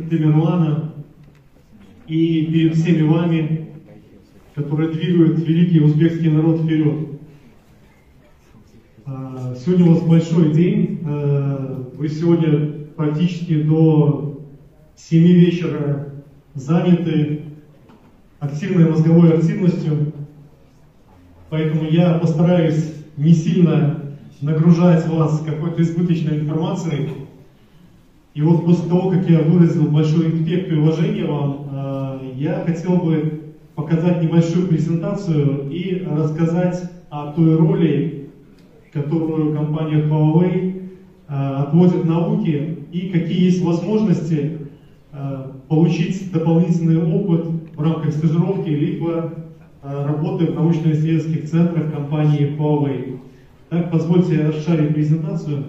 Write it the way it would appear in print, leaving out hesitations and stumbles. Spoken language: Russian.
Тамерлана и перед всеми вами, которые двигают великий узбекский народ вперед. Сегодня у вас большой день. Вы сегодня практически до 7 вечера заняты активной мозговой активностью. Поэтому я постараюсь не сильно нагружать вас какой-то избыточной информацией. И вот после того, как я выразил большой респект и уважение вам, я хотел бы показать небольшую презентацию и рассказать о той роли, которую компания Huawei отводит науке, и какие есть возможности получить дополнительный опыт в рамках стажировки, либо работы в научно-исследовательских центрах компании Huawei. Так, позвольте расширить презентацию.